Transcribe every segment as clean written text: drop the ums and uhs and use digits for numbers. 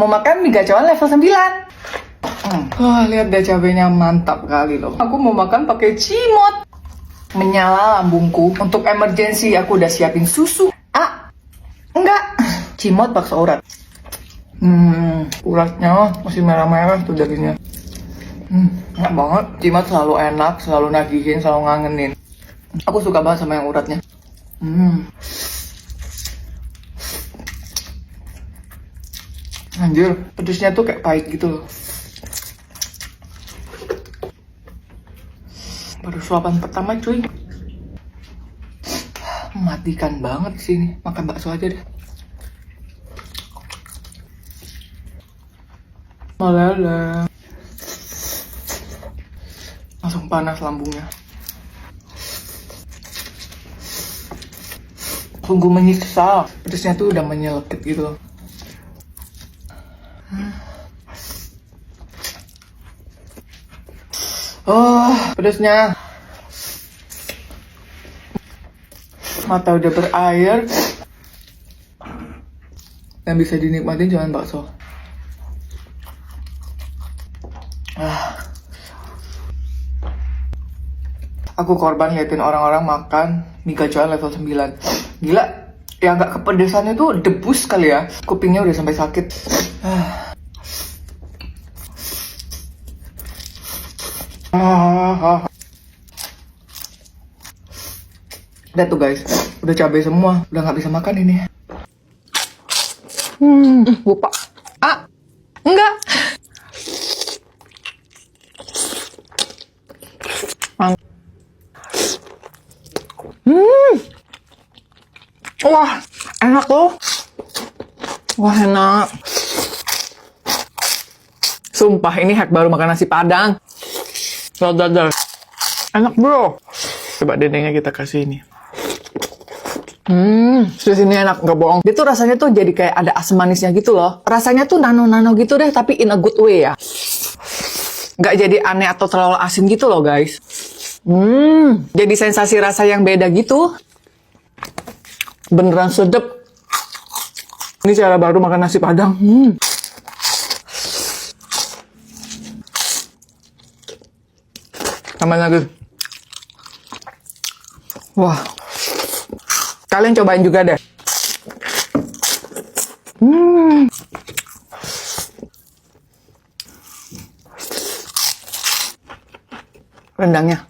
mau makan mie gacoan level 9. Wah, lihat deh cabenya mantap kali loh. Aku mau makan pakai cimot. Menyala lambungku. Untuk emergency aku udah siapin susu. Enggak. Cimot bakso urat. Uratnya masih merah-merah tuh dagingnya. Enak banget. Cimot selalu enak, selalu nagihin, selalu ngangenin. Aku suka banget sama yang uratnya. Anjir, pedesnya tuh kayak pahit gitu loh. Baru suapan pertama cuy. Mematikan banget sih ini. Makan bakso aja deh. Meleleh. Langsung panas lambungnya. Sungguh menyiksa. Pedesnya tuh udah menyelekit gitu loh. Oh, pedesnya. Mata udah berair. Yang bisa dinikmatin cuma bakso. Aku korban liatin orang-orang makan mie gacoan level 9. Gila, yang gak kepedesan itu debus kali ya. Kupingnya udah sampai sakit. Udah tuh guys, udah cabai semua, udah nggak bisa makan ini. Lupa. Enggak. Wah, enak loh. Wah, enak. Sumpah, ini hack baru makan nasi Padang. Dadar. Enak bro. Coba dendengnya kita kasih ini. Terus ini enak, nggak bohong. Dia tuh rasanya tuh jadi kayak ada asam manisnya gitu loh. Rasanya tuh nano-nano gitu deh, tapi in a good way ya. Nggak jadi aneh atau terlalu asin gitu loh guys. Jadi sensasi rasa yang beda gitu. Beneran sedep. Ini cara baru makan nasi Padang. Tambah lagi. Wah. Kalian cobain juga deh. Rendangnya.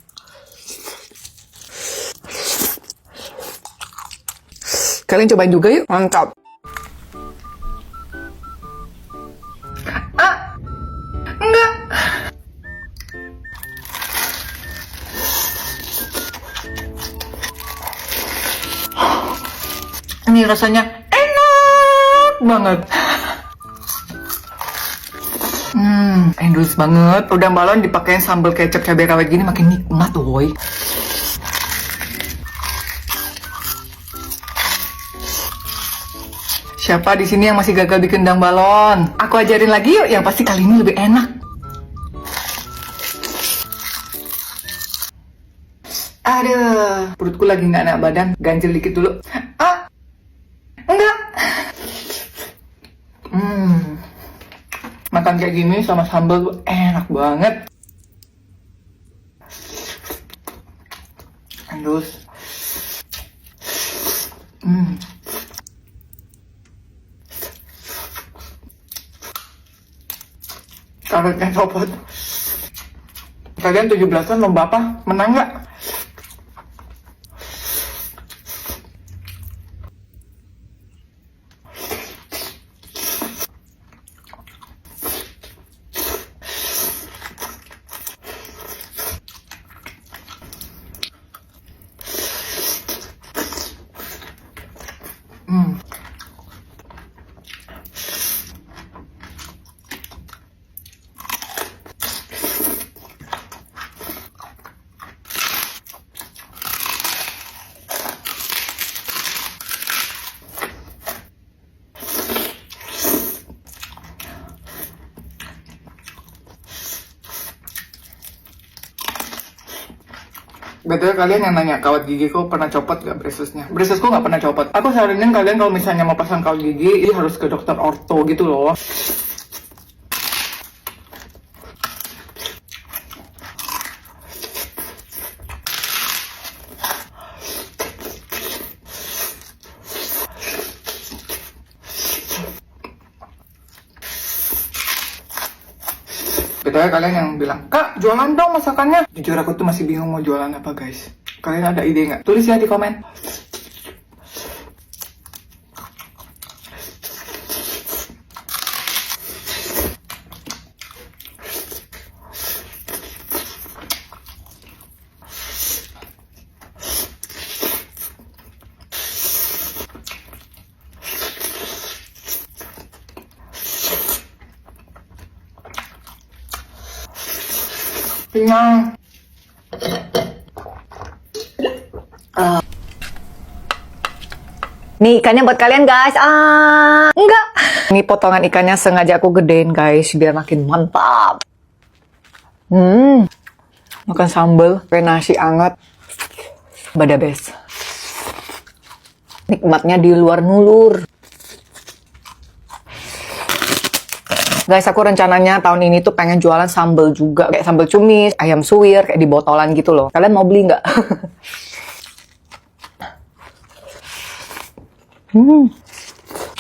Kalian cobain juga yuk. Mantap. Enggak. Ini rasanya enak banget. Endus banget. Udang balon dipakein sambal kecap cabai rawit gini makin nikmat woy. Siapa di sini yang masih gagal bikin udang balon? Aku ajarin lagi yuk, yang pasti kali ini lebih enak. Aduh, perutku lagi nggak enak badan, ganjel dikit dulu. Enggak. Makan kayak gini sama sambal tuh enak banget. Terus, karetnya copot. Kalian 17-an lomba apa? Menang nggak? Betul, kalian yang nanya kawat gigiku pernah copot gak braces-nya? Bracesku gak pernah copot. Aku saranin kalian kalau misalnya mau pasang kawat gigi, ini harus ke dokter orto gitu loh. Betulnya kalian yang bilang, Kak, jualan dong masakannya. Jujur aku tuh masih bingung mau jualan apa, guys. Kalian ada ide nggak? Tulis ya di komen. Kenyang. Nih ikannya buat kalian guys. Enggak. Ini potongan ikannya sengaja aku gedein guys biar makin mantap. Makan sambal, pakai nasi anget. Badabes. Nikmatnya di luar nulur. Guys, aku rencananya tahun ini tuh pengen jualan sambal juga. Kayak sambal cumi, ayam suwir, kayak di botolan gitu loh. Kalian mau beli nggak?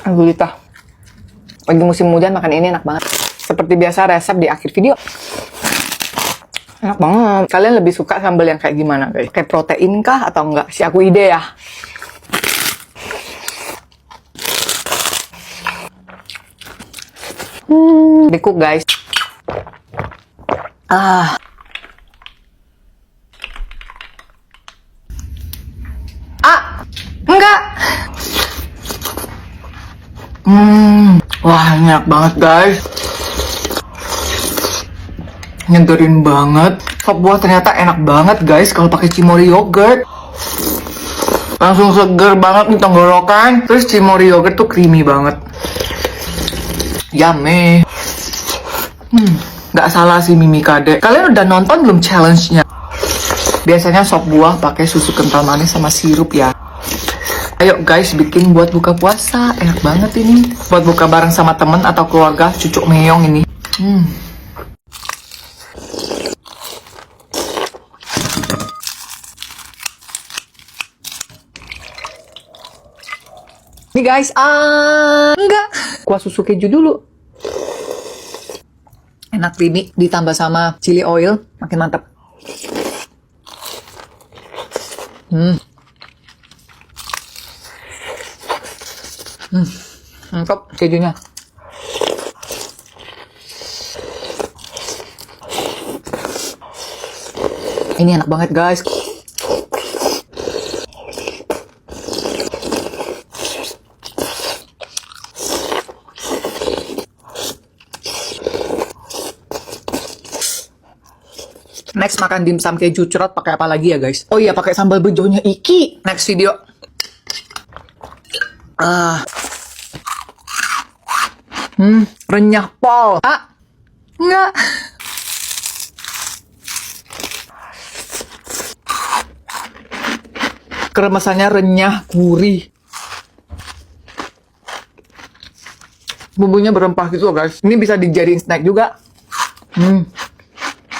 Alhamdulillah. Lagi musim hujan makan ini enak banget. Seperti biasa resep di akhir video. Enak banget. Kalian lebih suka sambal yang kayak gimana guys? Kayak protein kah atau enggak? Si aku ide ya. Dikuk guys. Enggak. Wah, enak banget guys. Nyenturin banget. Sop buah ternyata enak banget guys kalau pakai Cimory yogurt. Langsung seger banget nih tenggorokan. Terus Cimory yogurt tuh creamy banget. Yummy. Nggak salah sih Mimi Kade. Kalian udah nonton belum challenge-nya? Biasanya sop buah pakai susu kental manis sama sirup ya. Ayo guys, bikin buat buka puasa. Enak banget ini. Buat buka bareng sama temen atau keluarga, cucuk meong ini. Nih guys, enggak. Kuah susu keju dulu. Enak creamy, ditambah sama chili oil, makin mantap. Mantap kejunya. Ini enak banget guys. Next makan dimsum keju cerot pakai apa lagi ya guys? Oh iya pakai sambal bejonya Iki. Next video. Renyah pol. Enggak. Keremesannya renyah, gurih. Bumbunya berempah gitu loh guys. Ini bisa dijadiin snack juga.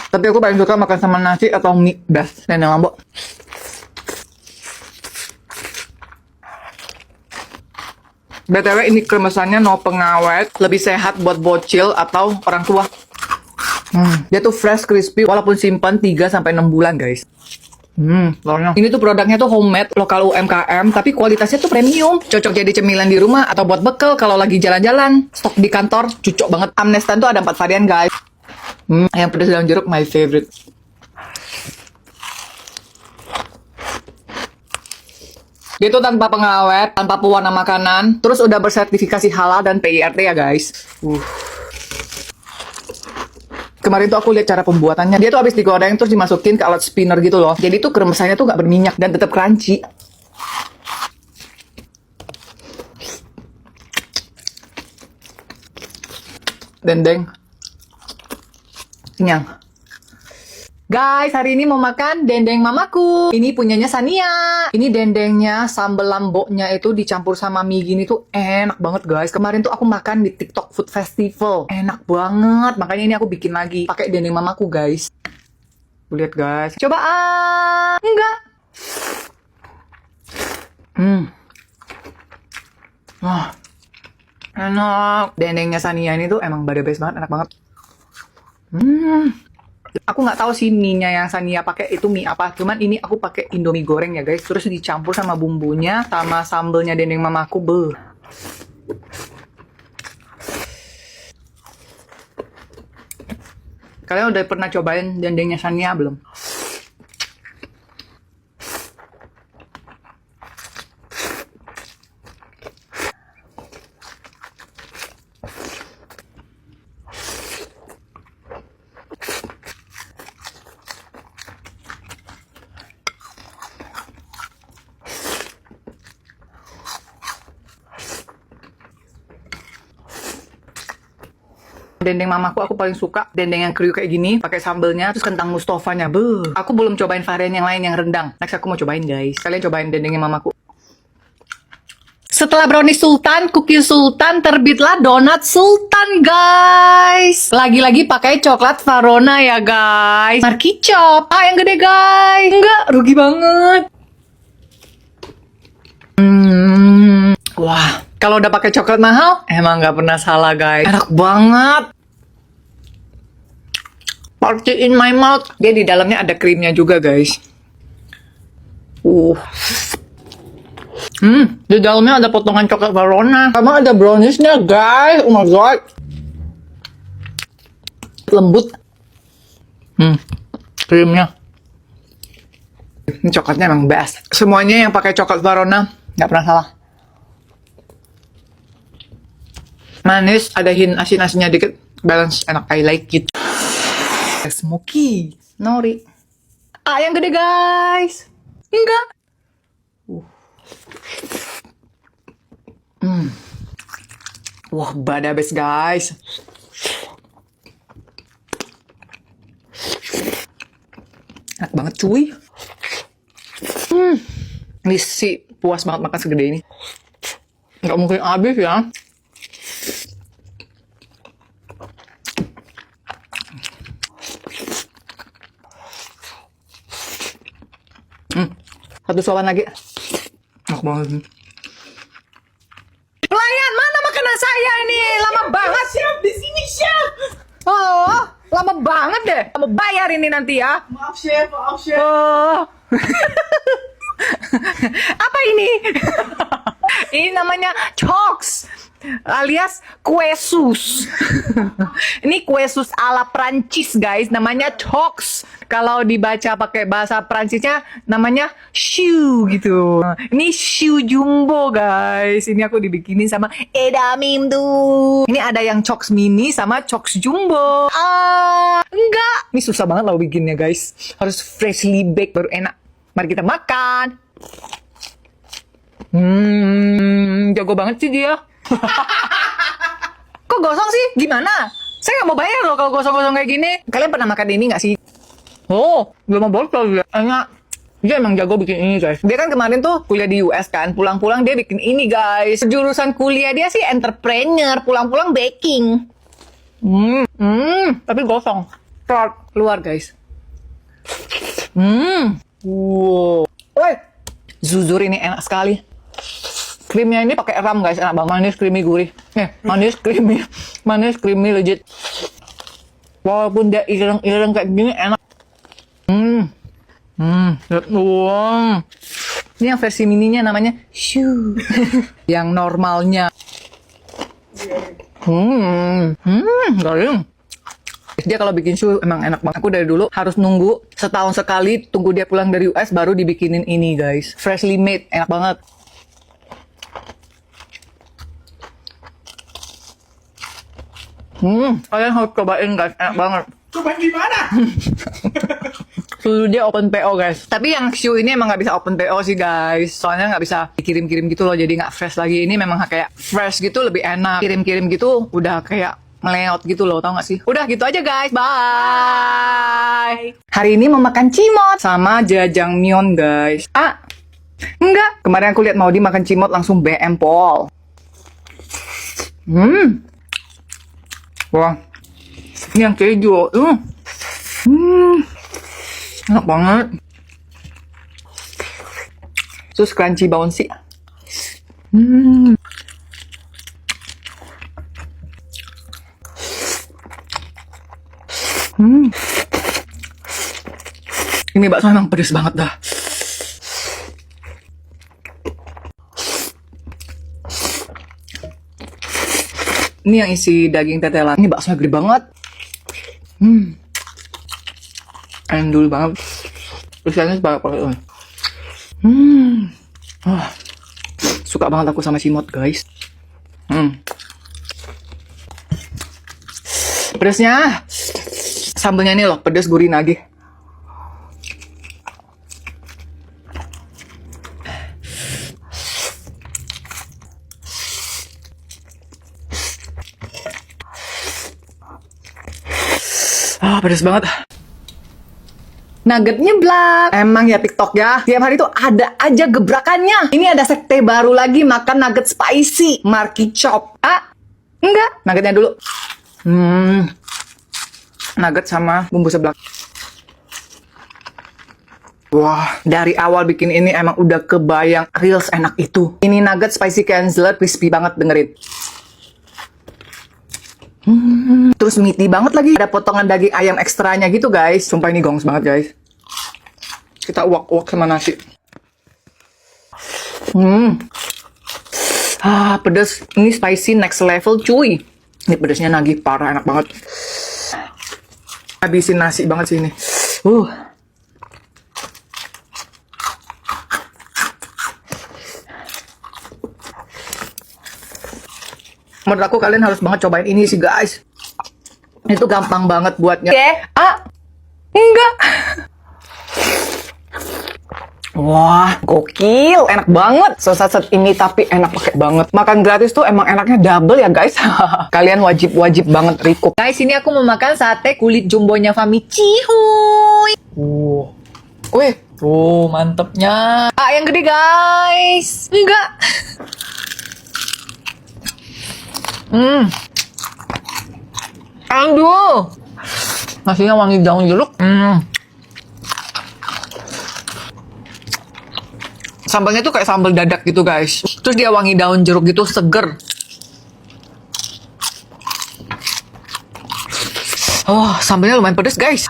Tapi aku paling suka makan sama nasi atau mie. Best. Nenek mabok. BTW ini kremesannya no pengawet. Lebih sehat buat bocil atau orang tua. Dia tuh fresh, crispy. Walaupun simpan 3-6 bulan guys. Telurnya. Ini tuh produknya tuh homemade, lokal UMKM. Tapi kualitasnya tuh premium. Cocok jadi cemilan di rumah atau buat bekal kalau lagi jalan-jalan. Stok di kantor. Cocok banget. Amnestan tuh ada 4 varian guys. Yang pedas daun jeruk my favorite. Dia tuh tanpa pengawet, tanpa pewarna makanan, terus udah bersertifikasi halal dan PIRT ya guys. Kemarin tuh aku lihat cara pembuatannya. Dia tuh habis digoreng terus dimasukin ke alat spinner gitu loh. Jadi tuh kremesannya tuh nggak berminyak dan tetap crunchy. Dendeng. Kenyang. Guys, hari ini mau makan dendeng mamaku. Ini punyanya Sania. Ini dendengnya, sambal lomboknya itu dicampur sama mie gini tuh enak banget guys. Kemarin tuh aku makan di TikTok Food Festival. Enak banget. Makanya ini aku bikin lagi. Pakai dendeng mamaku guys. Lihat guys. Coba enggak. Wah. Enak. Dendengnya Sania ini tuh emang the best banget. Enak banget. Aku nggak tahu sih mie-nya yang Sania pakai itu mie apa. Cuman ini aku pakai Indomie goreng ya guys. Terus dicampur sama bumbunya sama sambelnya dendeng mamaku. Beuh. Kalian udah pernah cobain dendengnya Sania belum? Dendeng mamaku aku paling suka dendeng yang kriuk kayak gini, pakai sambelnya, terus kentang mustofanya. Beuh. Aku belum cobain varian yang lain yang rendang. Next aku mau cobain guys. Kalian cobain dendengnya mamaku. Setelah brownie sultan, cookie sultan, terbitlah donat sultan guys. Lagi-lagi pakai coklat Varona ya guys. Marky Chop. Yang gede guys. Enggak, rugi banget. Wah, kalau udah pakai coklat mahal, emang nggak pernah salah guys. Enak banget. Party in my mouth. Dia di dalamnya ada krimnya juga guys. Di dalamnya ada potongan coklat Varona. Sama ada browniesnya guys. Oh my god. Lembut. Krimnya. Ini coklatnya emang best. Semuanya yang pakai coklat Varona nggak pernah salah. Manis, ada hint asin-asinnya dikit. Balance, enak. I like it. Smoky. Nori. Yang gede guys. Enggak. Wah, bada best guys. Enak banget cuy. Ini sih puas banget makan segede ini. Nggak mungkin habis ya. Satu suapan lagi. Enak banget. Pelayan, mana makanan saya ini? Lama banget. Chef, di sini chef. Oh, lama banget deh. Kamu bayar ini nanti ya. Maaf chef, maaf chef. Oh. Apa ini? Ini namanya Chocs alias kue sus. Ini kue sus ala Prancis guys, namanya Chocs. Kalau dibaca pakai bahasa Prancisnya namanya choux gitu. Ini choux jumbo guys. Ini aku dibikinin sama Edamim tuh. Ini ada yang Chocs mini sama Chocs jumbo. Enggak. Ini susah banget loh bikinnya guys. Harus freshly baked baru enak. Mari kita makan. Jago banget sih dia. Kok gosong sih? Gimana? Saya nggak mau bayar loh kalau gosong-gosong kayak gini. Kalian pernah makan ini nggak sih? Oh, belum mau botol ya. Enak. Dia emang jago bikin ini guys. Dia kan kemarin tuh kuliah di US kan. Pulang-pulang dia bikin ini guys. Jurusan kuliah dia sih entrepreneur. Pulang-pulang baking. Tapi gosong. Keluar guys. Wow. Woi, Zuzur ini enak sekali. Krimnya ini pakai ram guys, enak banget. Manis, creamy, gurih. Manis, creamy legit. Walaupun dia ireng-ireng kayak gini enak. Wow. Ini yang versi mininya namanya Shoo. Yang normalnya. Garing. Dia kalau bikin shoe emang enak banget. Aku dari dulu harus nunggu setahun sekali tunggu dia pulang dari US baru dibikinin ini guys. Freshly made, enak banget. Kalian harus cobain guys, enak banget. Cobain di mana? Sudah dia open PO guys. Tapi yang shoe ini emang nggak bisa open PO sih guys. Soalnya nggak bisa dikirim-kirim gitu loh. Jadi nggak fresh lagi. Ini memang kayak fresh gitu lebih enak. Kirim-kirim gitu udah kayak meleot gitu loh, tau gak sih? Udah gitu aja guys, bye! Hari ini mau makan cimot sama jajangmyeon guys. Enggak, kemarin aku lihat Maudi makan cimot langsung BM pol. Wah, ini yang keju. Enak banget. Terus crunchy bouncy. Ini bakso emang pedes banget dah. Ini yang isi daging tetelan. Ini baksonya gede banget. Endul banget. Usianya sebanyak pakai. Suka banget aku sama cimot guys. Pedesnya. Sambelnya ini loh, pedes gurih nagih. Pedes banget. Nuggetnya blak. Emang ya TikTok ya. Tiap hari tuh ada aja gebrakannya. Ini ada sekte baru lagi makan nugget spicy. Marky Chop. Enggak. Nuggetnya dulu. Nugget sama bumbu seblak. Wah, dari awal bikin ini emang udah kebayang reels enak itu. Ini nugget spicy canceler, crispy banget, dengerin. Terus meaty banget lagi. Ada potongan daging ayam ekstranya gitu guys. Sumpah ini gongs banget guys. Kita uak-uak sama nasi. Pedes. Ini spicy next level cuy. Ini pedesnya nagih parah, enak banget. Habisin nasi banget sih ini. Menurut aku kalian harus banget cobain ini sih guys. Itu gampang banget buatnya. Enggak. Wah, gokil. Enak banget. Sesat ini tapi enak pakai banget. Makan gratis tuh emang enaknya double ya guys. Kalian wajib banget recook. Guys, ini aku mau makan sate kulit jumbonya Fami Cihuy. Wih. Mantepnya. Yang gede guys. Enggak. Aduh, nasinya wangi daun jeruk. Sambalnya tuh kayak sambal dadak gitu guys. Terus dia wangi daun jeruk gitu, seger. Sambalnya lumayan pedes guys.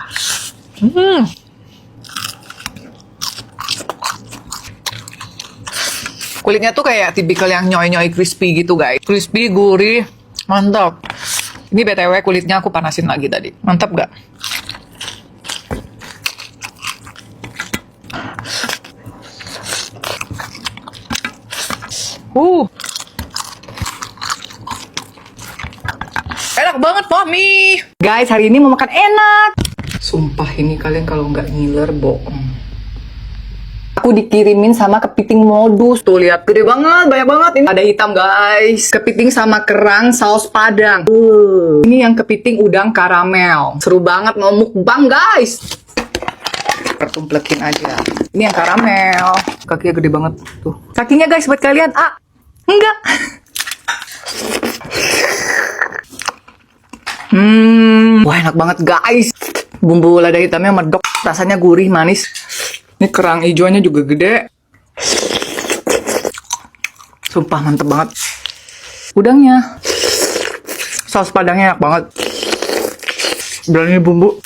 Kulitnya tuh kayak tipikal yang nyoy-nyoy crispy gitu guys. Crispy, gurih, mantap. Ini BTW kulitnya aku panasin lagi tadi. Mantap gak? Enak banget Mami. Guys, hari ini mau makan enak. Sumpah ini kalian kalau nggak ngiler bohong. Aku dikirimin sama kepiting modus. Tuh lihat, gede banget, banyak banget. Ini ada hitam guys. Kepiting sama kerang saus padang. Ini yang kepiting udang karamel. Seru banget, mau mukbang guys. Pertumplekin aja. Ini yang karamel. Kakinya gede banget tuh. Kakinya guys buat kalian. Enggak. Wah enak banget guys. Bumbu lada hitamnya medok. Rasanya gurih, manis. Ini kerang hijaunya juga gede. Sumpah mantep banget. Udangnya. Saus padangnya enak banget. Berani bumbu.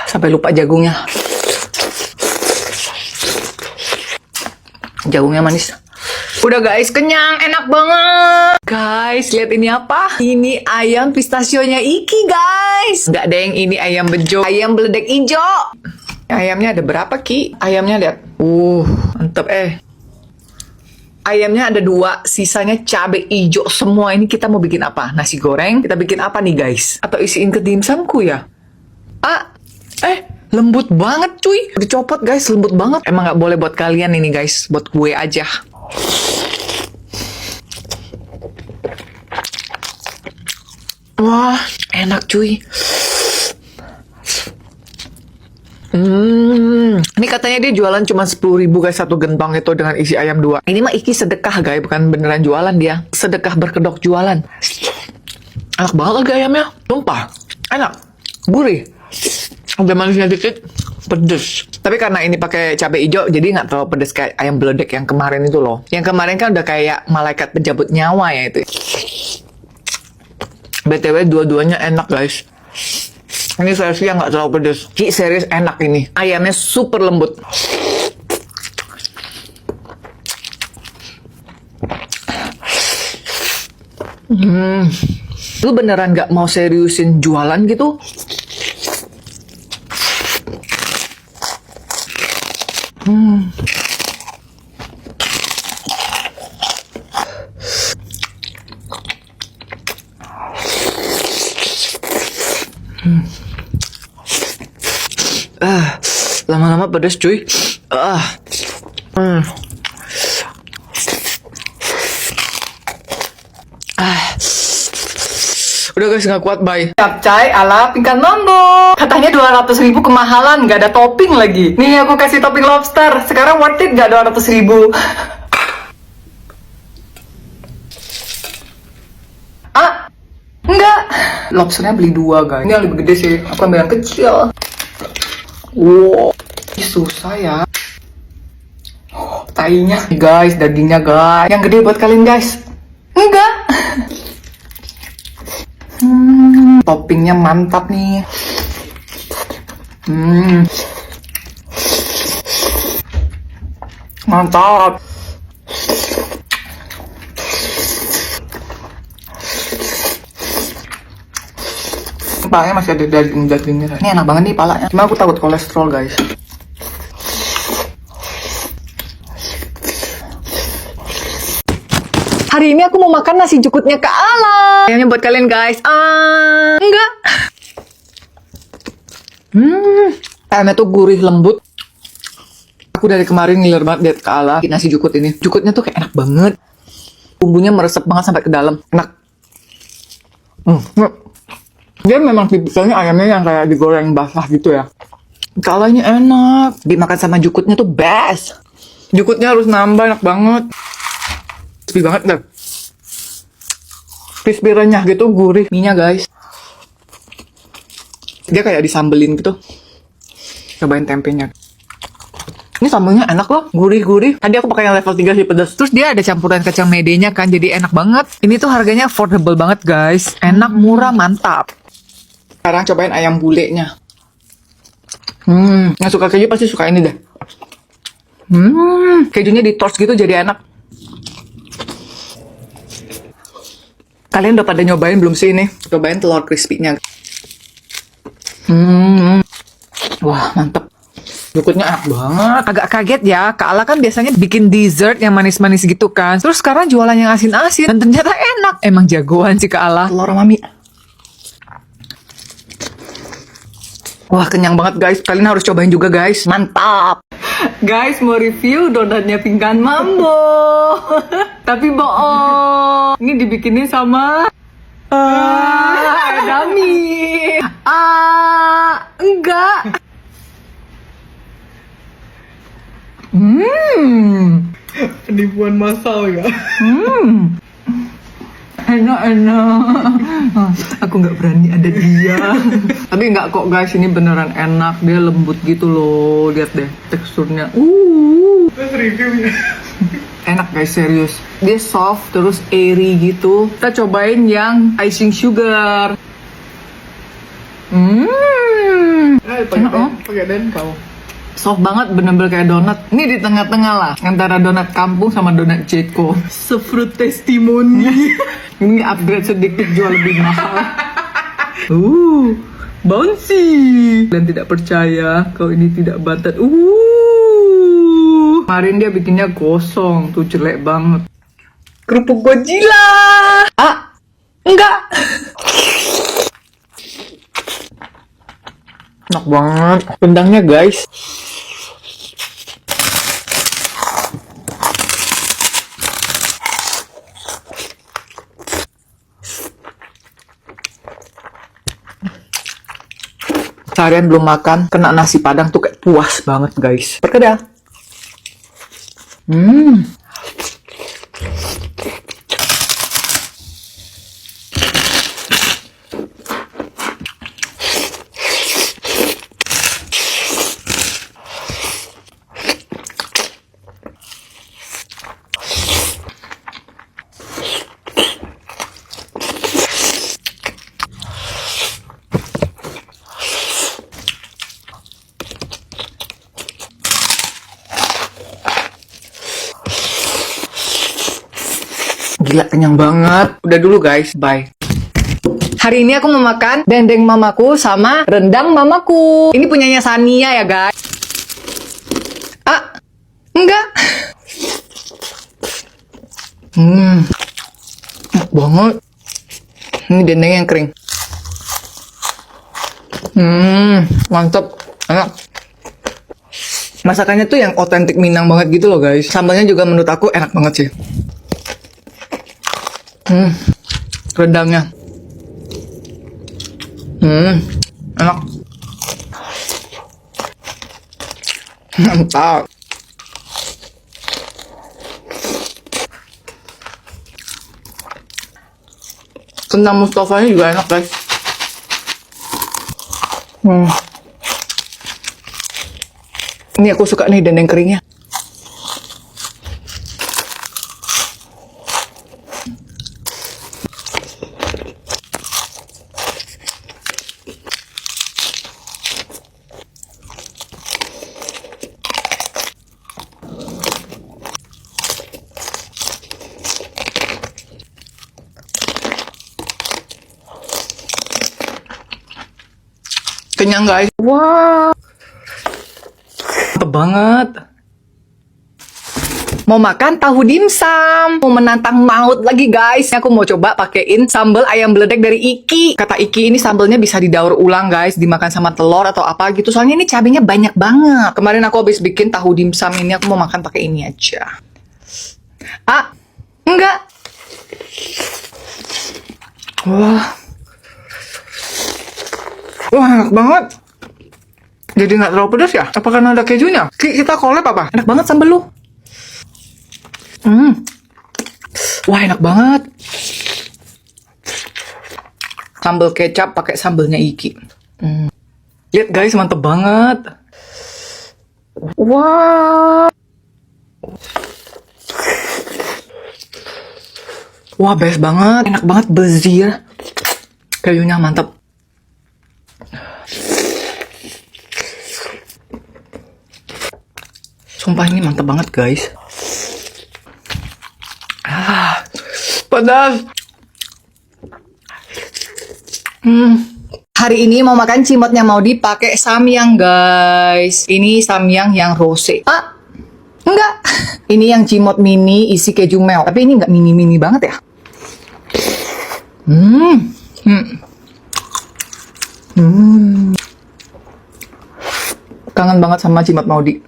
Sampai lupa jagungnya. Jagungnya manis. Udah guys, kenyang, enak banget. Guys, lihat ini apa? Ini ayam pistasionya Iki guys. Nggak deng, ini ayam bejo, ayam beledek hijau. Ayamnya ada berapa Ki? Ayamnya lihat. Mantep Ayamnya ada 2, sisanya cabai hijau semua. Ini kita mau bikin apa? Nasi goreng? Kita bikin apa nih guys? Atau isiin ke dimsumku ya? Lembut banget cuy. Dicopot guys, lembut banget. Emang nggak boleh buat kalian ini guys, buat gue aja. Wah, enak cuy. Ini katanya dia jualan cuma 10.000 guys, satu gentong itu dengan isi ayam 2. Ini mah Iki sedekah guys, bukan beneran jualan dia. Sedekah berkedok jualan. Enak banget lagi ayamnya. Sumpah, enak, gurih. Ada manisnya dikit, pedes. Tapi karena ini pakai cabai hijau, jadi nggak terlalu pedes kayak ayam beledek yang kemarin itu loh. Yang kemarin kan udah kayak malaikat penjabut nyawa ya itu. BTW dua-duanya enak guys. Ini versi yang nggak terlalu pedes. Ki serius enak ini. Ayamnya super lembut. Lu beneran nggak mau seriusin jualan gitu? Lama-lama pedas cuy. Udah guys, nggak kuat, bye. Capcay ala Pingkan Mambo. Katanya 200.000 kemahalan, nggak ada topping lagi. Nih aku kasih topping lobster. Sekarang worth it nggak 200.000? Enggak. Lobsternya beli 2 guys. Ini yang lebih gede sih. Aku ambil yang kecil. Wow, susah ya. Tainya guys, dagingnya guys. Yang gede buat kalian guys. Enggak. Toppingnya mantap nih. Mantap. Palanya masih ada daging-dagingnya. Ini enak banget nih palanya. Cuma aku takut kolesterol guys. Hari ini aku mau makan nasi jukutnya Kak Ala. Ayamnya buat kalian guys. Enggak. Ayamnya tuh gurih lembut. Aku dari kemarin ngiler banget liat Kak Ala nasi jukut ini. Jukutnya tuh kayak enak banget. Bumbunya meresap banget sampai ke dalam. Enak. Dia memang tipikalnya ayamnya yang kayak digoreng basah gitu ya. Kak Alanya enak. Dimakan sama jukutnya tuh best. Jukutnya harus nambah, enak banget. Crispy banget deh. Crispy renyah gitu, gurih mie-nya guys. Dia kayak disambelin gitu. Cobain tempenya. Ini sambelnya enak loh, gurih-gurih. Tadi aku pakai yang level 3 sih pedas. Terus dia ada campuran kacang medenya kan, jadi enak banget. Ini tuh harganya affordable banget guys. Enak, murah, mantap. Sekarang cobain ayam bulenya. Yang suka keju pasti suka ini deh. Kejunya di toast gitu jadi enak. Kalian udah pada nyobain belum sih ini? Cobain telur crispy-nya. Wah, mantep. Jukutnya enak banget. Agak kaget ya, Kak Ala kan biasanya bikin dessert yang manis-manis gitu kan. Terus sekarang jualan yang asin-asin. Dan ternyata enak. Emang jagoan sih Kak Ala. Telur mami. Wah, kenyang banget guys. Kalian harus cobain juga guys. Mantap. Guys, mau review donatnya Pingkan Mambo. Tapi bohong. Ini dibikinin sama Dami. Enggak. Penipuan massal ya. Enak. Aku nggak berani ada dia. Tapi nggak kok guys, ini beneran enak. Dia lembut gitu loh. Lihat deh teksturnya. Terus reviewnya. Enak guys, serius. Dia soft, terus airy gitu. Kita cobain yang icing sugar. Pakai dan kau. Soft banget, bener-bener kayak donat. Ini di tengah-tengah lah, antara donat kampung sama donat Ceko. Sefruit testimoni. Ini upgrade sedikit, jual lebih mahal. Bouncy. Dan tidak percaya kalau ini tidak bantet. Kemarin dia bikinnya gosong, tuh jelek banget. Kerupuk Godzilla. Enggak. Enak banget. Rendangnya guys. Seharian belum makan, kena nasi padang tuh kayak puas banget guys. Perkedel. Gila, kenyang banget. Udah dulu guys, bye. Hari ini aku mau makan dendeng mamaku sama rendang mamaku. Ini punyanya Sania ya guys. Enggak. Enak banget. Ini dendeng yang kering. Mantap. Enak. Masakannya tuh yang otentik Minang banget gitu loh guys. Sambalnya juga menurut aku enak banget sih. Rendangnya. Enak. Mantap. Kentang Mustafanya juga enak guys. Ini aku suka nih dendeng keringnya. Kenyang guys. Wah. Mantap banget. Mau makan tahu dimsum. Mau menantang maut lagi guys. Aku mau coba pakein sambal ayam beledek dari Iki. Kata Iki ini sambalnya bisa didaur ulang guys. Dimakan sama telur atau apa gitu. Soalnya ini cabenya banyak banget. Kemarin aku habis bikin tahu dimsum ini. Aku mau makan pakai ini aja. Enggak. Wah, enak banget. Jadi nggak terlalu pedas ya? Apa karena ada kejunya? Kita collab apa? Enak banget sambal lu. Wah, enak banget. Sambal kecap pakai sambalnya Iki. Lihat guys, mantep banget. Wah. Wah, best banget. Enak banget, bezir. Kejunya mantep. Sumpah ini mantap banget guys. Pedas. Hari ini mau makan cimotnya mau dipakai samyang guys. Ini samyang yang rose. Enggak. Ini yang cimot mini isi keju mel. Tapi ini enggak mini-mini banget ya. Kangen banget sama cimot Maudi.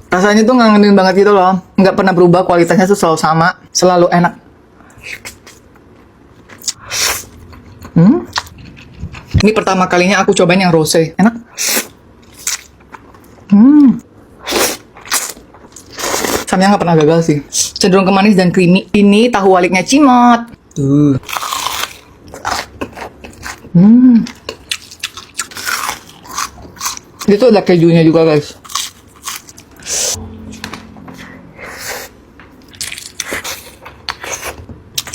Rasanya tuh ngangenin banget gitu loh. Nggak pernah berubah, kualitasnya tuh selalu sama, selalu enak. Ini pertama kalinya aku cobain yang rose. Enak. Samyang nggak pernah gagal sih. Cenderung ke manis dan creamy. Ini tahu waliknya cimot. Dia tuh ada kejunya juga guys.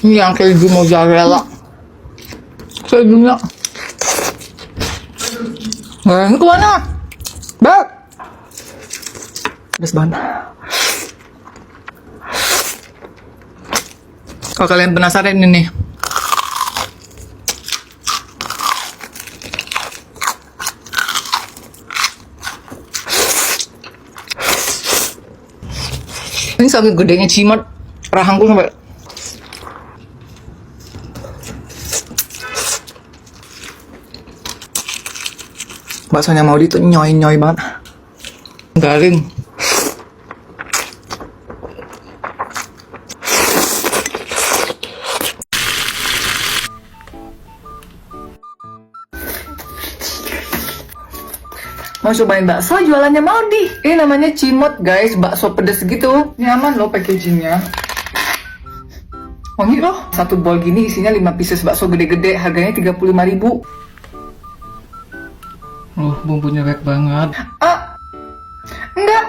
Ini yang keju mozzarella. Kejunya. Ini kemana? Beb! Pedas banget. Kalau kalian penasaran ini nih. Ini sampai gedenya cimot, rahangku sampai. Baksonya mau itu nyoy-nyoy banget. Garing. Mau cobain bakso jualannya Maudi. Ini namanya cimot guys, bakso pedes gitu. Nyaman loh packagingnya. Wangi loh. Satu bowl gini isinya 5 pieces bakso gede-gede. Harganya 35.000. Bumbunya baik banget. Ah, enggak.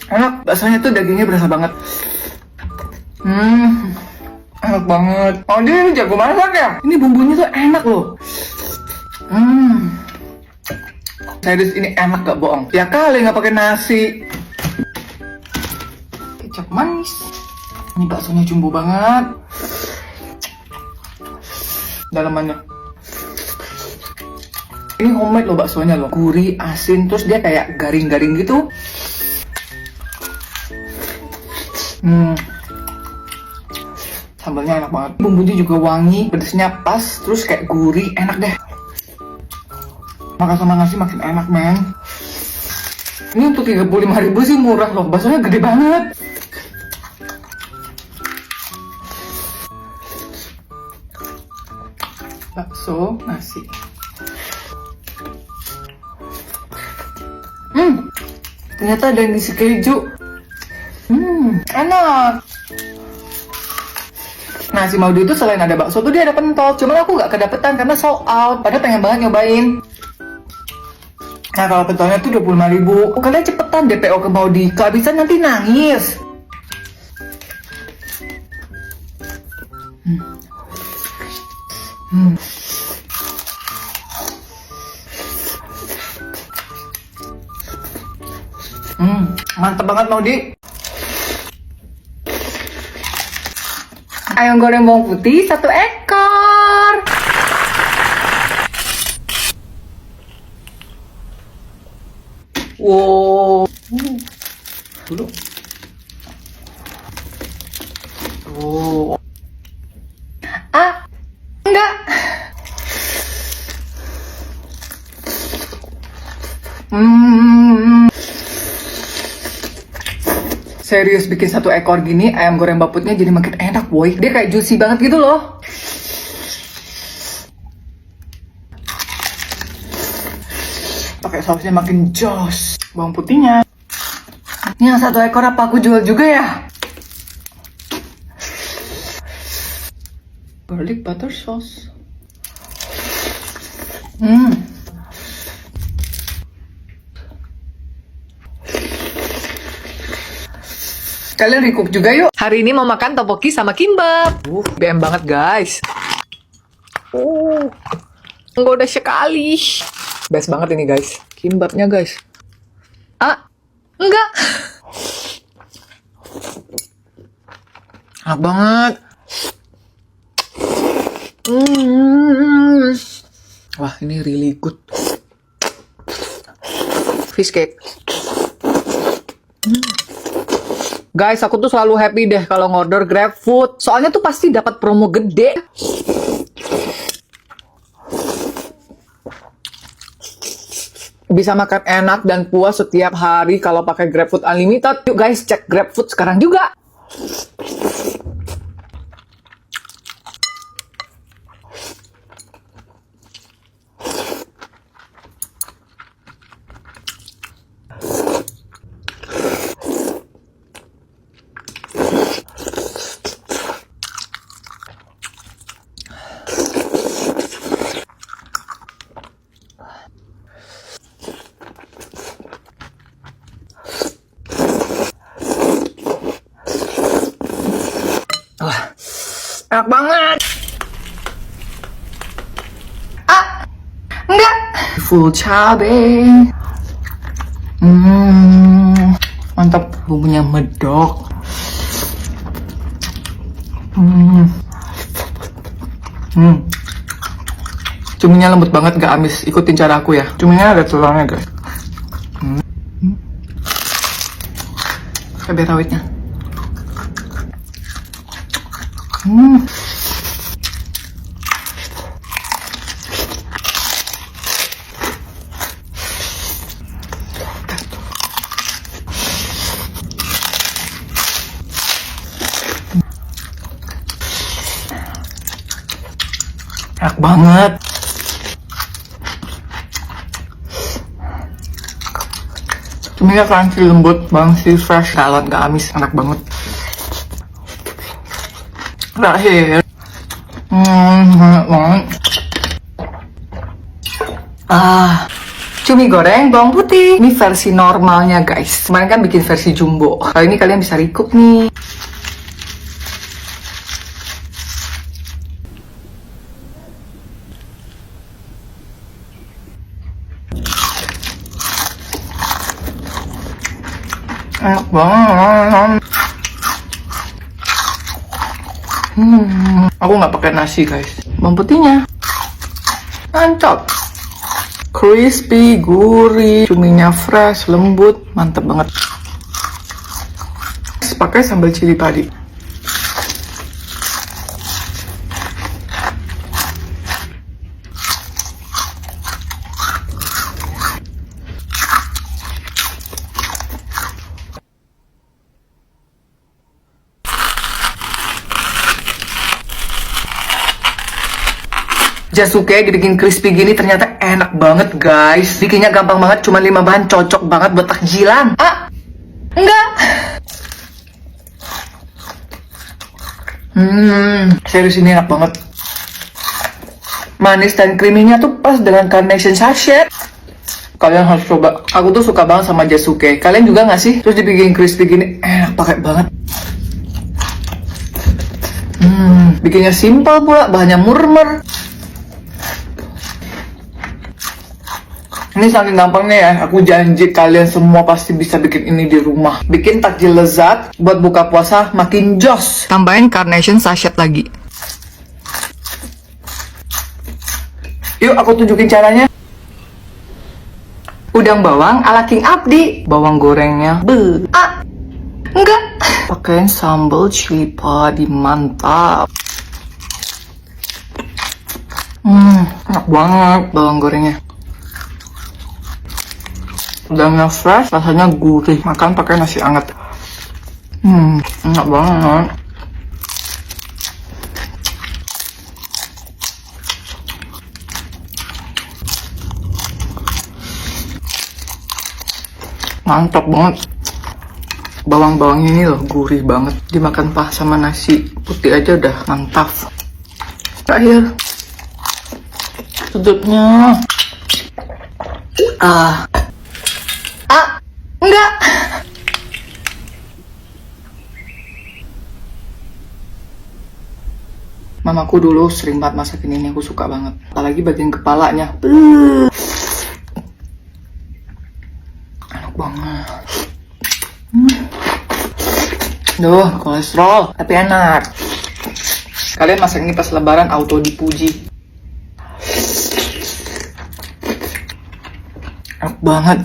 Enak, baksonya tuh dagingnya berasa banget. Enak banget. Oh dia ini jago masak ya? Ini bumbunya tuh enak loh. Serius ini enak gak bohong. Ya kali nggak pakai nasi. Kecap manis. Ini baksonya jumbo banget. Dalamannya. Ini homemade loh baksonya loh. Gurih, asin, terus dia kayak garing-garing gitu. Sambalnya enak banget. Bumbunya juga wangi, pedesnya pas, terus kayak gurih, enak deh. Makan sama nasi makin enak, men. Ini untuk 35.000 sih murah loh. Baksonya gede banget. Bakso, nasi. Ternyata ada yang isi keju. Enak. Nasi Maudi itu selain ada bakso tuh dia ada pentol. Cuman aku gak kedapetan karena sold out. Padahal pengen banget nyobain. Nah kalau pentolnya tuh 25.000. Kalian cepetan DPO ke Maudi. Kehabisan nanti nangis. Mantep banget Maudi. Ayam goreng bawang putih 1 ekor. Wow. Dulu. Oh. Ah, enggak. Serius bikin 1 ekor gini, ayam goreng baputnya jadi makin enak boy. Dia kayak juicy banget gitu loh. Pakai sausnya makin jos. Bawang putihnya. Yang 1 ekor apa aku jual juga ya? Garlic butter sauce. Kalian recook juga yuk. Hari ini mau makan tteokbokki sama kimbap. BM banget guys. Menggoda sekali. Best banget ini guys. Kimbapnya guys. Ah, enggak. Enak banget. Wah ini really good. Fish cake. Guys, aku tuh selalu happy deh kalau ngorder GrabFood. Soalnya tuh pasti dapat promo gede. Bisa makan enak dan puas setiap hari kalau pakai GrabFood Unlimited. Yuk guys, cek GrabFood sekarang juga. Enak banget. Enggak. Full cabe. Mantap, bumbunya medok. Cuminya lembut banget, gak amis. Ikutin cara aku ya. Cuminya ada telurnya guys. Cabai rawitnya. Enak banget. Cuminya crunchy, lembut, bangsi, fresh, salad, gak amis, enak banget. Terakhir, enak banget. Cumi goreng bawang putih. Ini versi normalnya guys. Kemarin kan bikin versi jumbo. Kali ini kalian bisa recook nih. Enak banget. Aku nggak pakai nasi guys. Bawang putihnya mantap, crispy, gurih, cuminya fresh, lembut, mantap banget. Pakai sambal cili padi. Jasuke dibikin crispy gini ternyata enak banget guys. Bikinnya gampang banget, cuma 5 bahan, cocok banget buat takjilan. Enggak. Serius ini enak banget. Manis dan creamy-nya tuh pas dengan carnation sachet. Kalian harus coba. Aku tuh suka banget sama jasuke. Kalian juga nggak sih? Terus dibikin crispy gini, enak pakai banget. Bikinnya simpel pula, bahannya murmer. Ini saking gampangnya ya, aku janji kalian semua pasti bisa bikin ini di rumah. Bikin takjil lezat, buat buka puasa makin jos. Tambahin carnation sachet lagi. Yuk aku tunjukin caranya. Udang bawang ala King Abdi. Bawang gorengnya, Enggak. pakein sambal cili padi, mantap. Enak banget bawang gorengnya. Udangnya fresh, rasanya gurih. Makan pakai nasi hangat. Enak banget. Mantap banget. Bawang-bawang ini loh gurih banget. Dimakan pas sama nasi putih aja udah mantap. Terakhir, tutupnya. Enggak. Mamaku dulu sering banget masakin ini, aku suka banget. Apalagi bagian kepalanya. Enak banget. Duh, kolesterol, tapi enak. Kalian masak ini pas lebaran auto dipuji. Enak banget.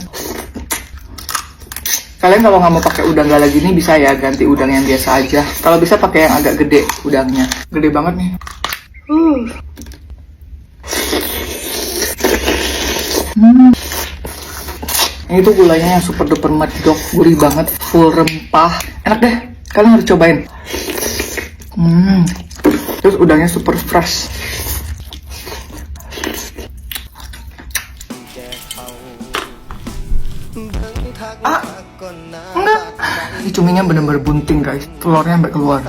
Kalian kalau nggak mau pakai udang galah gini bisa ya ganti udang yang biasa aja. Kalau bisa pakai yang agak gede udangnya. Gede banget nih. Ini tuh gulanya yang super duper medok, gurih banget, full rempah. Enak deh, kalian harus cobain. Terus udangnya super fresh. Enggak. Ini cuminya bener-bener bunting guys, telurnya sampai keluar.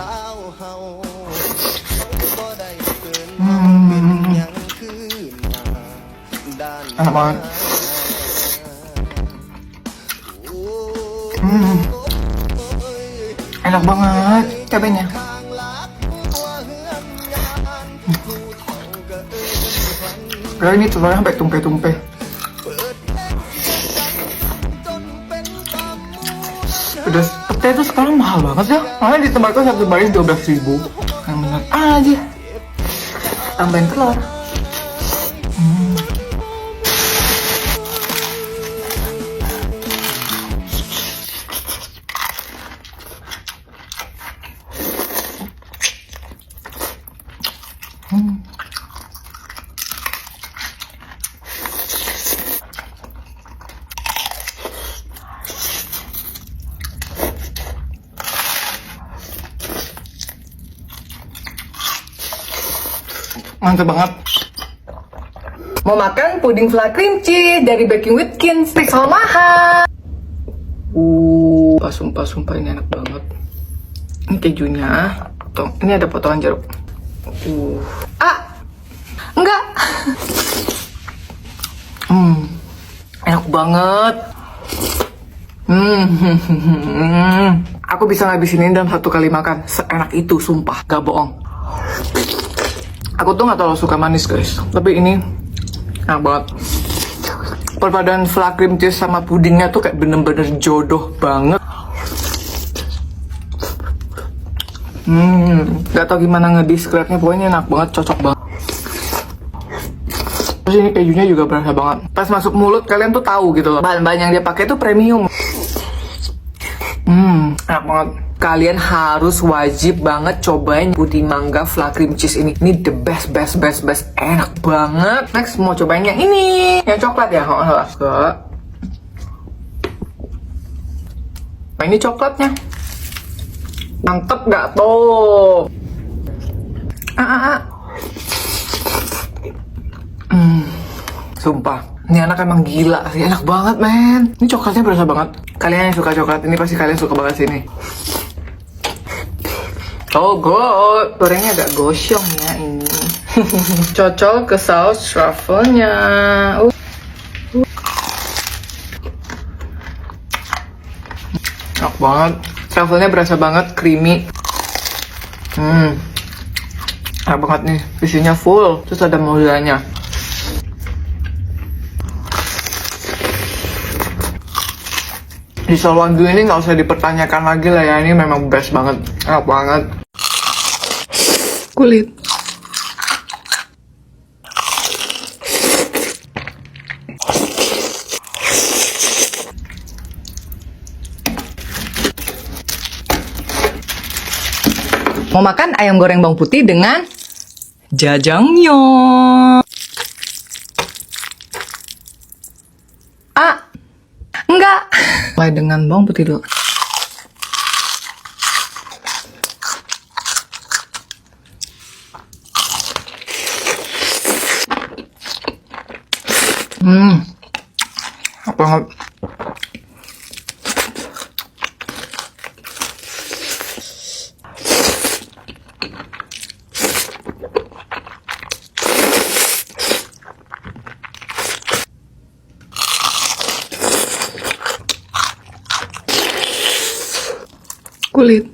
Enak banget. Enak banget cabenya. Padahal ini telurnya sampai tumpe-tumpe. Pedas. Pete itu sekarang mahal banget ya. Makanya di tempatku satu baris 12.000. Yang bener aja. Tambahin telur. Mantap banget. Mau makan puding flan cream cheese dari Baking Whitkins. Pixel mahal. Sumpah ini enak banget. Ini kejunya. Tuh, ini ada potongan jeruk. Enggak. Enak banget. Aku bisa ngabisin ini dalam 1 kali makan. Seenak itu, sumpah. Gak bohong. Aku tuh gak terlalu suka manis guys, tapi ini enak banget. Perpaduan flan cream cheese sama pudingnya tuh kayak bener-bener jodoh banget. Gak tau gimana ngedescribe-nya, pokoknya enak banget, cocok banget. Terus ini kejunya juga berasa banget. Pas masuk mulut kalian tuh tahu gitu loh. Bahan-bahan yang dia pakai tuh premium. Enak banget. Kalian harus wajib banget cobain puding mangga flan cream cheese ini. Ini the best. Enak banget. Next mau cobain yang ini. Yang coklat ya. Nah ini coklatnya. Mantep gak tuh? Sumpah. Ini anak emang gila sih. Enak banget men. Ini coklatnya berasa banget. Kalian yang suka coklat ini pasti kalian suka banget sini. Oh god, gorengnya agak gosyong ya ini. Cocol ke saus truffle-nya. Enak banget. Truffle-nya berasa banget, creamy. Enak banget nih. Isinya full, terus ada mozzarella-nya. Di Solwandu ini nggak usah dipertanyakan lagi lah ya, ini memang best banget, enak banget. Kulit. Mau makan ayam goreng bawang putih dengan jajangmyeon. Enggak. Mulai dengan bawang putih dulu. Apa banget. Kulit.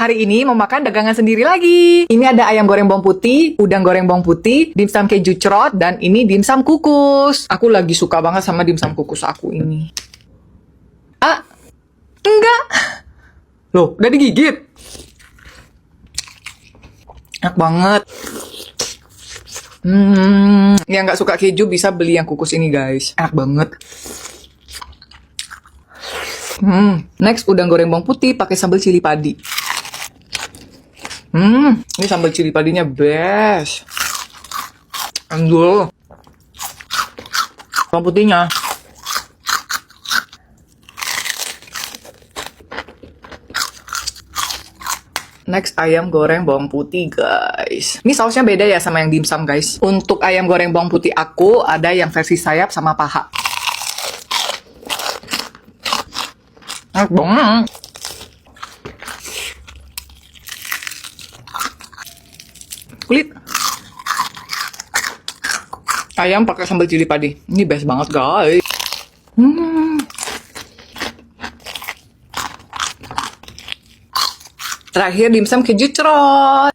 Hari ini mau makan dagangan sendiri lagi. Ini ada ayam goreng bawang putih, udang goreng bawang putih, dimsum keju cerot, dan ini dimsum kukus. Aku lagi suka banget sama dimsum kukus aku ini. Enggak. Loh, udah digigit. Enak banget. Yang nggak suka keju bisa beli yang kukus ini guys. Enak banget. Next udang goreng bawang putih pakai sambal cili padi. Ini sambal cili padinya best. Aduh. Bawang putihnya. Next ayam goreng bawang putih guys. Ini sausnya beda ya sama yang dimsum guys. Untuk ayam goreng bawang putih aku ada yang versi sayap sama paha. Enak banget. Kulit. Ayam pakai sambal cili padi. Ini best banget guys. Terakhir dimsum keju cerot.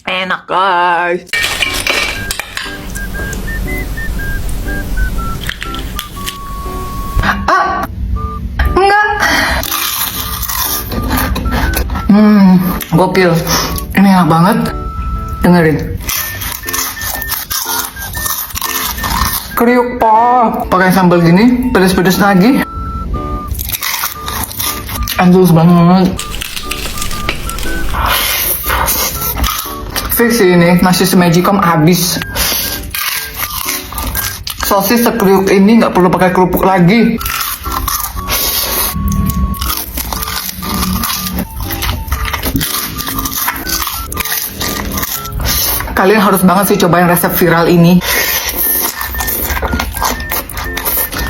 Enak guys. Enggak. Gokil. Ini enak banget. Dengerin. Kriuk pak. Pakai sambal gini, pedes-pedes lagi. Endul banget. Fix sih ini, nasi semagicom habis. Sosis sekriuk ini nggak perlu pakai kerupuk lagi. Kalian harus banget sih cobain resep viral ini.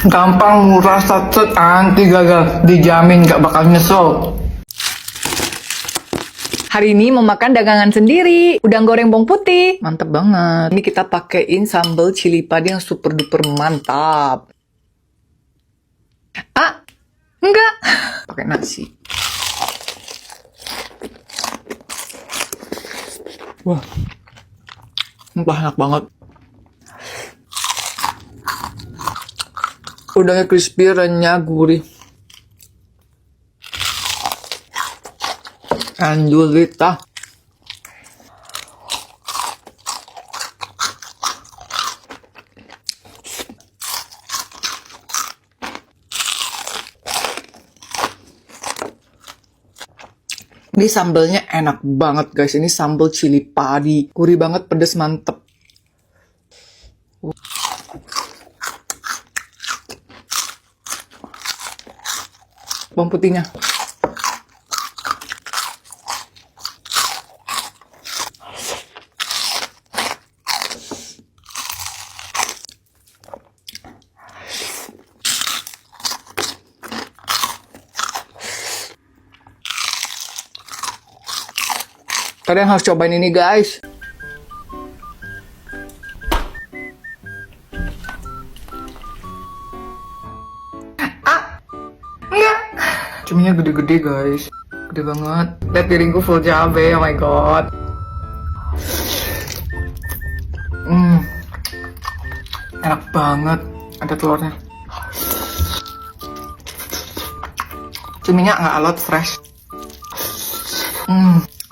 Gampang, murah, sacet, anti gagal. Dijamin gak bakal nyesel. Hari ini mau makan dagangan sendiri. Udang goreng bawang putih. Mantep banget. Ini kita pakein sambal cili padi yang super duper mantap. Enggak. Pakai nasi. Wah. Enak banget. Udangnya crispy, renyah, gurih. Andulita. Ini sambalnya enak banget guys. Ini sambal cili padi. Gurih banget, pedes, mantep. Bawang putihnya. Kalian harus cobain ini guys. Cuminya gede-gede guys. Gede banget. Lihat piringku full cabai. Oh my god. Enak banget. Ada telurnya. Cuminya nggak alot, fresh.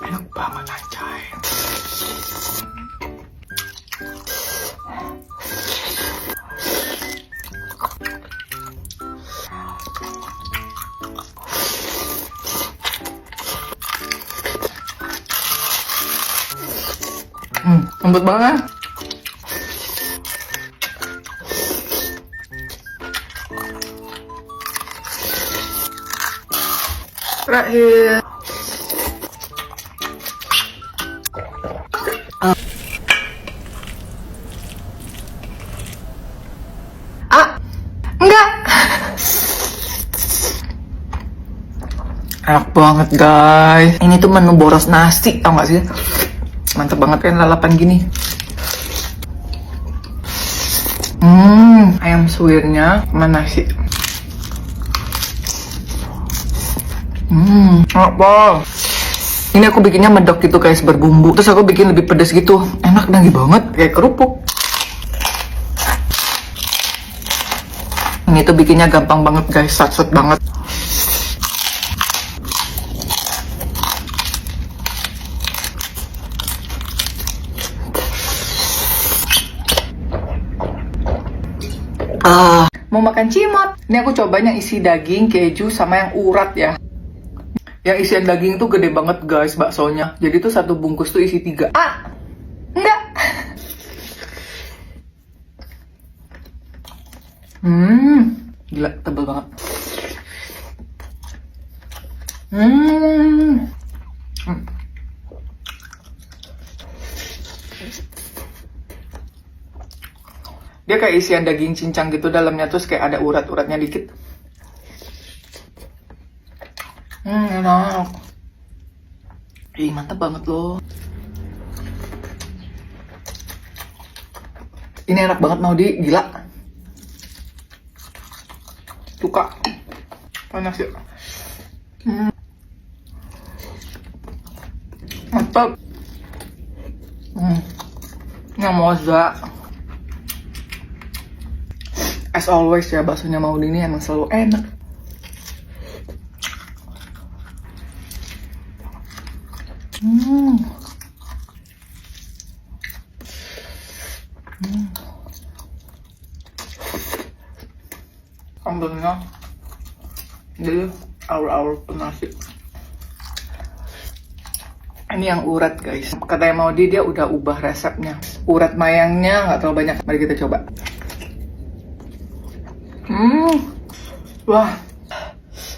Enak banget anjay. Lembut banget. Terakhir. Enggak. Enak banget guys. Ini tuh menu boros nasi, tau gak sih? Mantep banget kan lalapan gini. Ayam suwirnya sama nasi. Apa? Ini aku bikinnya medok gitu guys, berbumbu. Terus aku bikin lebih pedas gitu. Enak, nagih banget, kayak kerupuk. Ini tuh bikinnya gampang banget guys, sat-set banget. Mau makan cimot. Ini aku cobain yang isi daging, keju, sama yang urat ya. Yang isian daging tuh gede banget guys baksonya. Jadi tuh satu bungkus tuh isi 3. Enggak. Gila, tebel banget. Dia kayak isian daging cincang gitu dalamnya, terus kayak ada urat-uratnya dikit. Enak. Ih, mantap banget loh. Ini enak banget Maudi, gila. Suka. Panas ya. Mantap. Yang moza. As always ya, baksonya Maudi ini emang selalu enak. Sambelnya jadi aur-aur nasi. Ini yang urat guys. Katanya Maudi dia udah ubah resepnya. Urat mayangnya nggak terlalu banyak. Mari kita coba. Wah,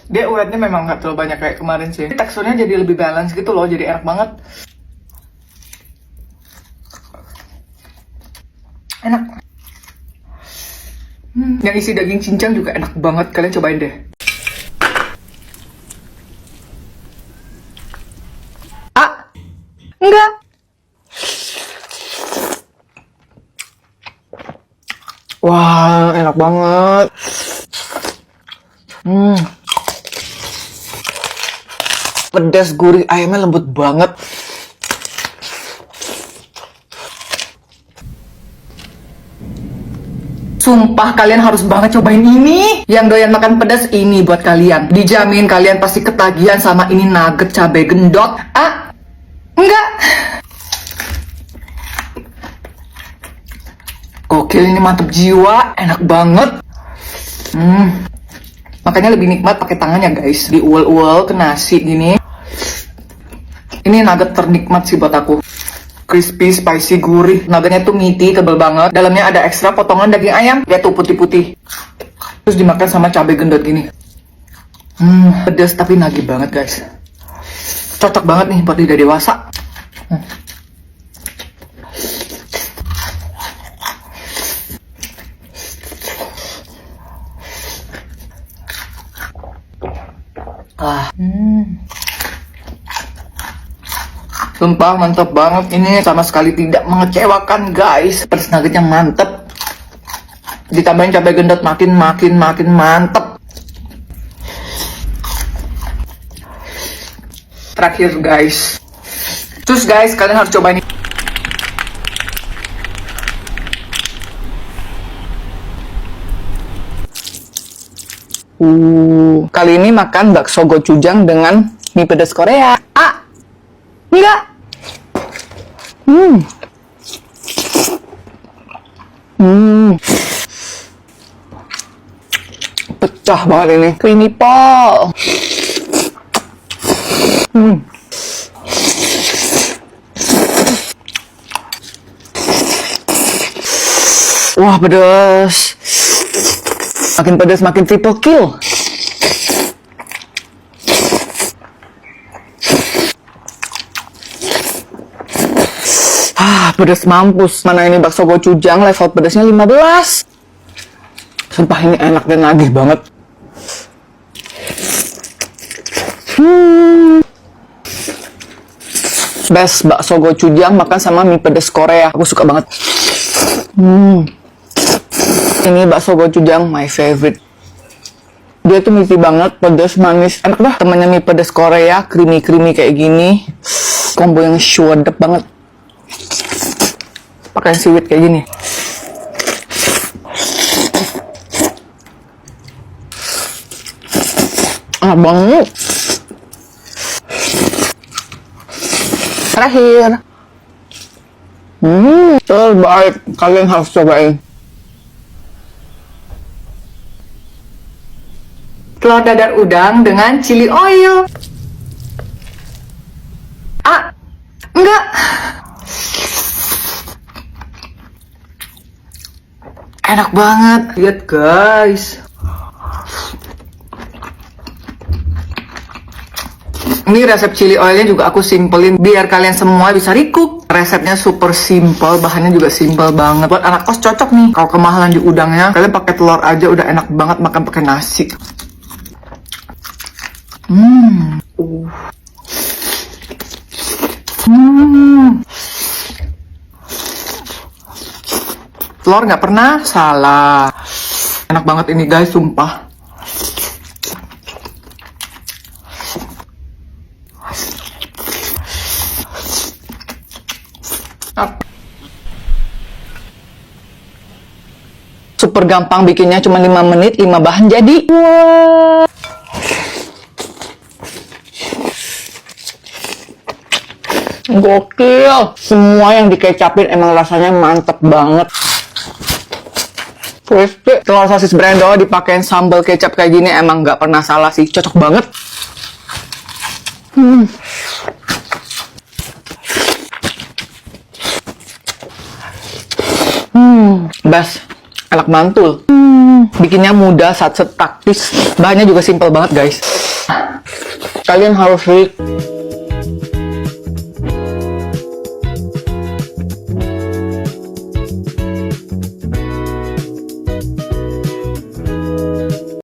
dia uratnya memang nggak terlalu banyak kayak kemarin sih. Teksturnya jadi lebih balance gitu loh, jadi enak banget. Enak. Yang isi daging cincang juga enak banget, kalian cobain deh. Enggak. Wah, enak banget. Pedas, gurih, ayamnya lembut banget. Sumpah kalian harus banget cobain ini. Yang doyan makan pedas, ini buat kalian. Dijamin kalian pasti ketagihan sama ini nugget cabai gendot. Enggak. Gokil, ini mantep jiwa, enak banget. Makanya lebih nikmat pakai tangannya guys. Diuel-uel ke nasi gini. Ini nugget ternikmat sih buat aku. Crispy, spicy, gurih. Nuggetnya tuh meaty, tebel banget. Dalamnya ada ekstra potongan daging ayam. Dia tuh putih-putih. Terus dimakan sama cabai gendot gini. Pedas tapi nagih banget guys. Cocok banget nih buat lidah dewasa. Sumpah mantep banget. Ini sama sekali tidak mengecewakan guys. Pedas nuggetnya mantep. Ditambahin cabai gendot makin mantep. Terakhir guys. Terus guys, kalian harus cobain ini. Kali ini makan bakso gochujang dengan mie pedas Korea. Enggak. Pecah banget ini. Creamy pol. Wah, pedas. Makin pedas makin triple kill. Pedas mampus. Mana ini bakso gochujang level pedasnya 15. Sumpah ini enak dan nagih banget. Best bakso gochujang makan sama mie pedas Korea. Aku suka banget. Ini bakso gochujang my favorite. Dia tuh meaty banget, pedas, manis. Enak dah. Temennya mie pedas Korea, creamy kayak gini. Combo yang syuadep banget. Pakai seaweed kayak gini. Enak banget. Terakhir. Terbaik. Kalian harus cobain. Telur dadar udang dengan chili oil. Enggak. Enak banget. Lihat guys. Ini resep chili oilnya juga aku simpelin biar kalian semua bisa recook. Resepnya super simple, bahannya juga simple banget. Buat anak kos cocok nih. Kalau kemahalan di udangnya, kalian pakai telur aja udah enak banget makan pakai nasi. Telur nggak pernah salah. Enak banget ini guys, sumpah. Super gampang bikinnya, cuma 5 menit, 5 bahan jadi. Wah. Gokil. Semua yang dikecapin emang rasanya mantep banget. Crispy. Telur sosis brendo dipakein sambal kecap kayak gini emang nggak pernah salah sih. Cocok banget. Best. Enak mantul. Bikinnya mudah, satset, taktis. Bahannya juga simple banget guys. Kalian harus